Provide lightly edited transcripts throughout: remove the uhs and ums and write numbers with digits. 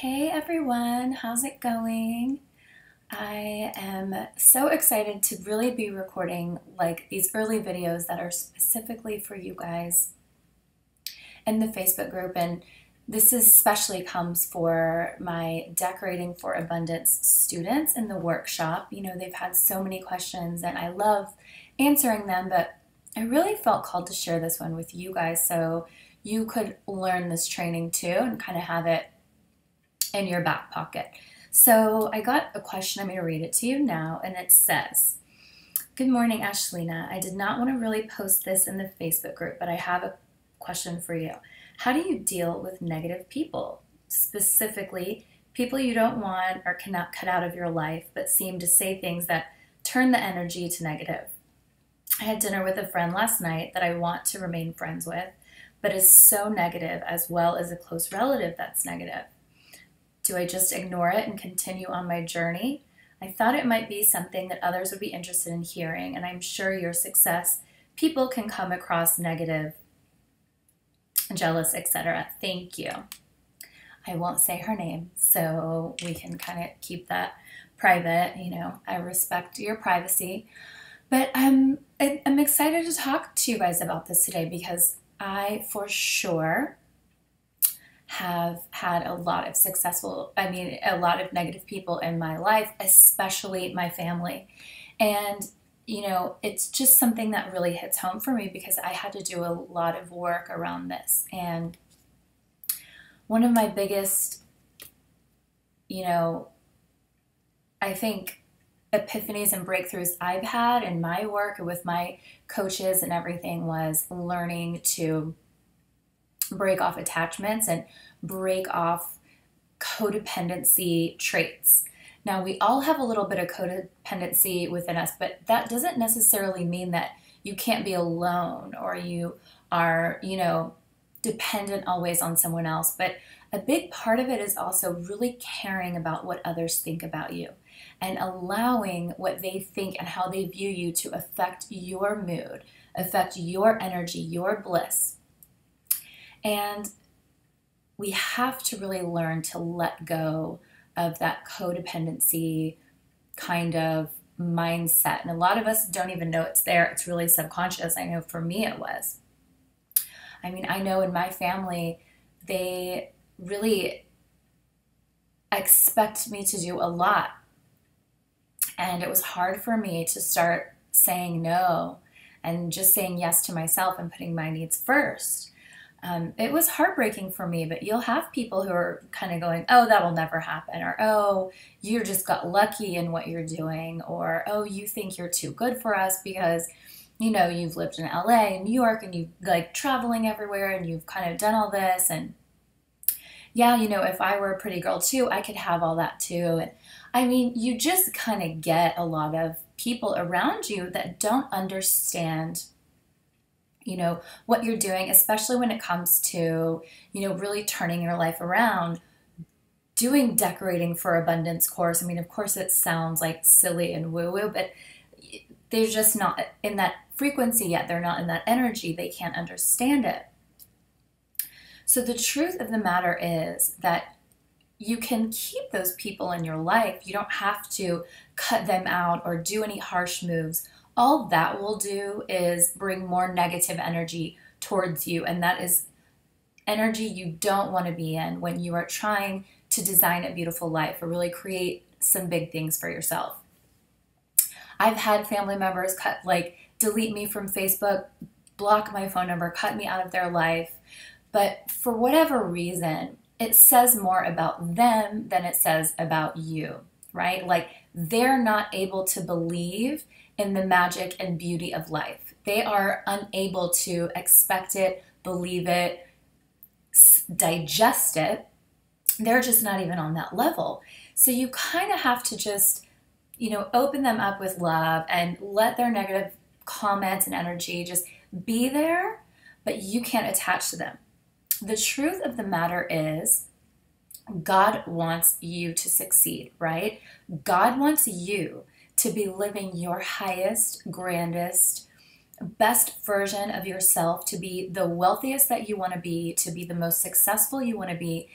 Hey everyone, how's it going? I am so excited to really be recording these early videos that are specifically for you guys in the Facebook group, and this especially comes for my Decorating for Abundance students in the workshop. You know, they've had so many questions and I love answering them, but I really felt called to share this one with you guys so you could learn this training too and kind of have it in your back pocket. So I got a question, I'm going to read it to you now, and it says, "Good morning, Ashlina. I did not want to really post this in the Facebook group, but I have a question for you. How do you deal with negative people? Specifically, people you don't want or cannot cut out of your life, but seem to say things that turn the energy to negative. I had dinner with a friend last night that I want to remain friends with, but is so negative, as well as a close relative that's negative. Do I just ignore it and continue on my journey? I thought it might be something that others would be interested in hearing, and I'm sure your success people can come across negative, jealous, etc. Thank you." I won't say her name, so we can kind of keep that private. You know, I respect your privacy, but I'm excited to talk to you guys about this today because I, for sure, have had a lot of a lot of negative people in my life, especially my family. And, you know, it's just something that really hits home for me because I had to do a lot of work around this. And one of my biggest, I think, epiphanies and breakthroughs I've had in my work with my coaches and everything was learning to break off attachments and break off codependency traits. Now, we all have a little bit of codependency within us, but that doesn't necessarily mean that you can't be alone or you are, dependent always on someone else. But a big part of it is also really caring about what others think about you and allowing what they think and how they view you to affect your mood, affect your energy, your bliss. And we have to really learn to let go of that codependency kind of mindset. And a lot of us don't even know it's there. It's really subconscious. I know for me it was. I mean, I know in my family, they really expect me to do a lot. And it was hard for me to start saying no and just saying yes to myself and putting my needs first. It was heartbreaking for me, but you'll have people who are kind of going, "Oh, that will never happen," or "Oh, you just got lucky in what you're doing," or "Oh, you think you're too good for us because, you've lived in LA and New York and you like traveling everywhere and you've kind of done all this. And yeah, if I were a pretty girl too, I could have all that too." And I mean, you just kind of get a lot of people around you that don't understand what you're doing, especially when it comes to, really turning your life around, doing Decorating for Abundance course. I mean, of course it sounds like silly and woo-woo, but they're just not in that frequency yet. They're not in that energy. They can't understand it. So the truth of the matter is that you can keep those people in your life. You don't have to cut them out or do any harsh moves. All that will do is bring more negative energy towards you, and that is energy you don't want to be in when you are trying to design a beautiful life or really create some big things for yourself. I've had family members delete me from Facebook, block my phone number, cut me out of their life, but for whatever reason, it says more about them than it says about you, right? Like they're not able to believe in the magic and beauty of life. They are unable to expect it, believe it, digest it. They're just not even on that level. So you kind of have to just, open them up with love and let their negative comments and energy just be there, but you can't attach to them. The truth of the matter is God wants you to succeed, right? God wants you to be living your highest, grandest, best version of yourself, to be the wealthiest that you want to be the most successful you want to be.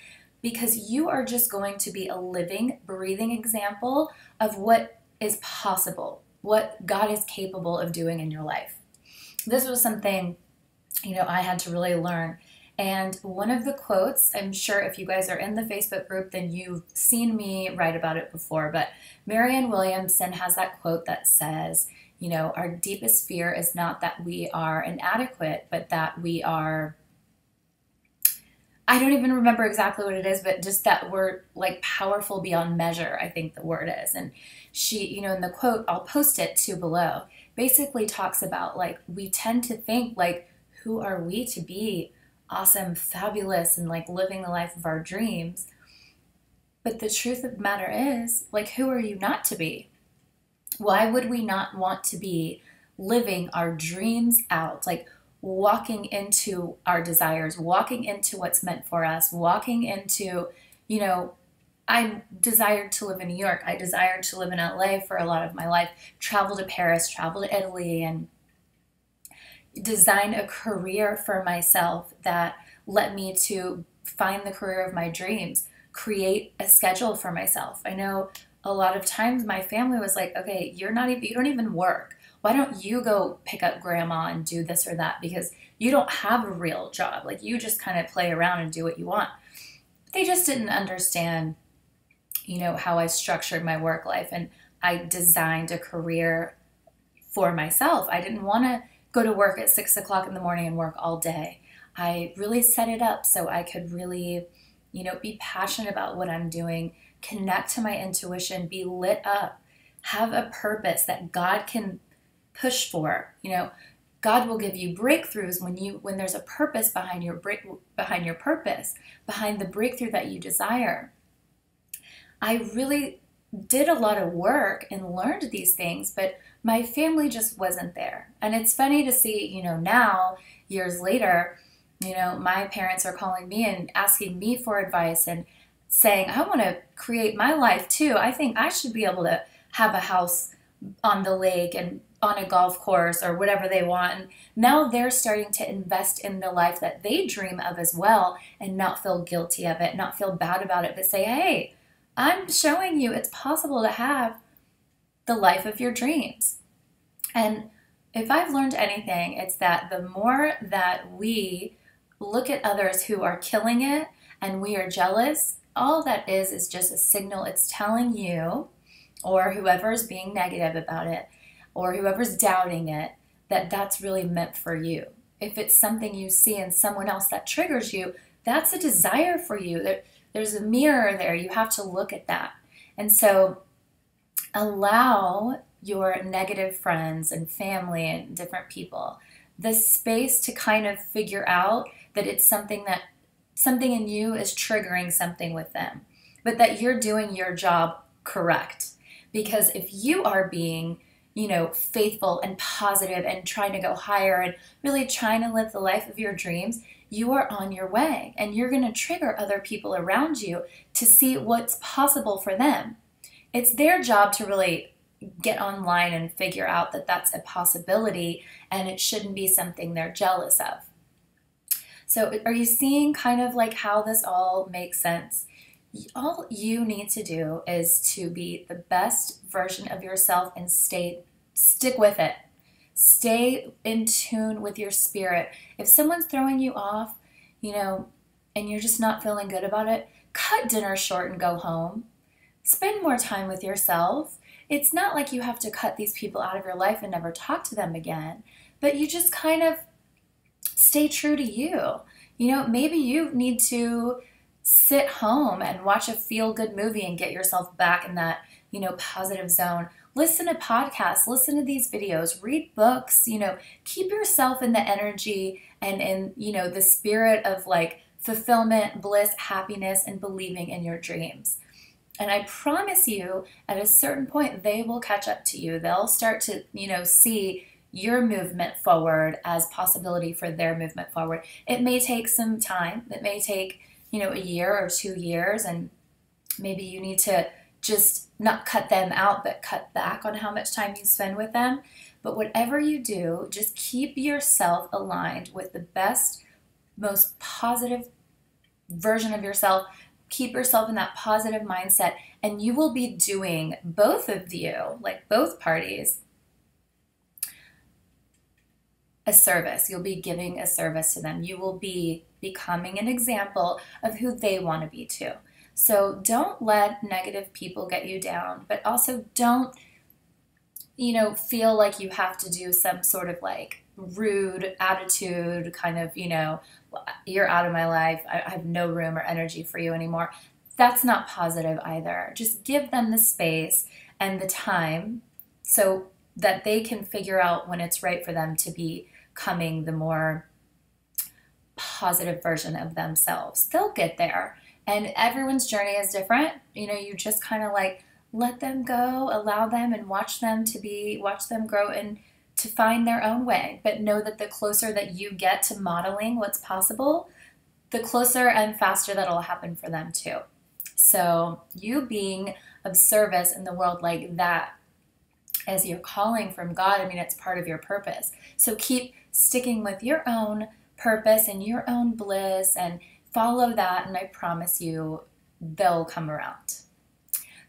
because you are just going to be a living, breathing example of what is possible, what God is capable of doing in your life. This was something, I had to really learn. And one of the quotes, I'm sure if you guys are in the Facebook group, then you've seen me write about it before, but Marianne Williamson has that quote that says, our deepest fear is not that we are inadequate, but that we are, I don't even remember exactly what it is, but just that we're like powerful beyond measure, I think the word is. And she, in the quote, I'll post it too below, basically talks about like, we tend to think like, who are we to be awesome, fabulous, and like living the life of our dreams? But the truth of the matter is, like, who are you not to be? Why would we not want to be living our dreams out? Like walking into our desires, walking into what's meant for us, walking into, I desired to live in New York. I desired to live in LA for a lot of my life, travel to Paris, travel to Italy, and design a career for myself that led me to find the career of my dreams, create a schedule for myself. I know a lot of times my family was like, okay, you don't even work. Why don't you go pick up grandma and do this or that? Because you don't have a real job. Like you just kind of play around and do what you want. They just didn't understand, how I structured my work life, and I designed a career for myself. I didn't want to go to work at 6 o'clock in the morning and work all day. I really set it up so I could really, be passionate about what I'm doing, connect to my intuition, be lit up, have a purpose that God can push for. God will give you breakthroughs when there's a purpose behind your purpose, behind the breakthrough that you desire. I really did a lot of work and learned these things, but my family just wasn't there. And it's funny to see, now, years later, my parents are calling me and asking me for advice and saying, I want to create my life too. I think I should be able to have a house on the lake and on a golf course or whatever they want. And now they're starting to invest in the life that they dream of as well and not feel guilty of it, not feel bad about it, but say, hey, I'm showing you it's possible to have the life of your dreams. And if I've learned anything, it's that the more that we look at others who are killing it and we are jealous, all that is just a signal. It's telling you, or whoever's being negative about it, or whoever's doubting it, that that's really meant for you. If it's something you see in someone else that triggers you, that's a desire for you. There's a mirror there. You have to look at that. And so allow your negative friends and family and different people the space to kind of figure out that it's something in you is triggering something with them, but that you're doing your job correct. Because if you are being, faithful and positive and trying to go higher and really trying to live the life of your dreams, you are on your way, and you're going to trigger other people around you to see what's possible for them. It's their job to really get online and figure out that that's a possibility and it shouldn't be something they're jealous of. So are you seeing kind of like how this all makes sense? All you need to do is to be the best version of yourself and stick with it. Stay in tune with your spirit. If someone's throwing you off, and you're just not feeling good about it, cut dinner short and go home. Spend more time with yourself. It's not like you have to cut these people out of your life and never talk to them again, but you just kind of stay true to you. Maybe you need to sit home and watch a feel-good movie and get yourself back in that, positive zone. Listen to podcasts, listen to these videos, read books, keep yourself in the energy and in, the spirit of like fulfillment, bliss, happiness, and believing in your dreams. And I promise you, at a certain point, they will catch up to you. They'll start to, see your movement forward as possibility for their movement forward. It may take some time. It may take, a year or 2 years, and maybe you need to just not cut them out, but cut back on how much time you spend with them. But whatever you do, just keep yourself aligned with the best, most positive version of yourself keep yourself in that positive mindset, and you will be doing, both of you, like both parties, a service. You'll be giving a service to them. You will be becoming an example of who they want to be too. So don't let negative people get you down, but also don't, feel like you have to do some sort of like rude attitude, kind of, you're out of my life. I have no room or energy for you anymore. That's not positive either. Just give them the space and the time so that they can figure out when it's right for them to be becoming the more positive version of themselves. They'll get there. And everyone's journey is different. You just kind of like let them go, allow them, and watch them grow and to find their own way. But know that the closer that you get to modeling what's possible, the closer and faster that'll happen for them too. So you being of service in the world like that as your calling from God, it's part of your purpose. So keep sticking with your own purpose and your own bliss and follow that, and I promise you they'll come around.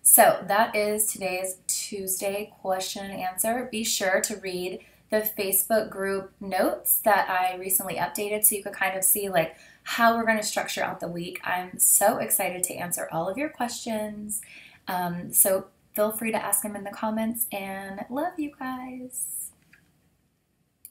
So that is today's Tuesday question and answer. Be sure to read the Facebook group notes that I recently updated so you can kind of see like how we're going to structure out the week. I'm so excited to answer all of your questions. So feel free to ask them in the comments, and love you guys.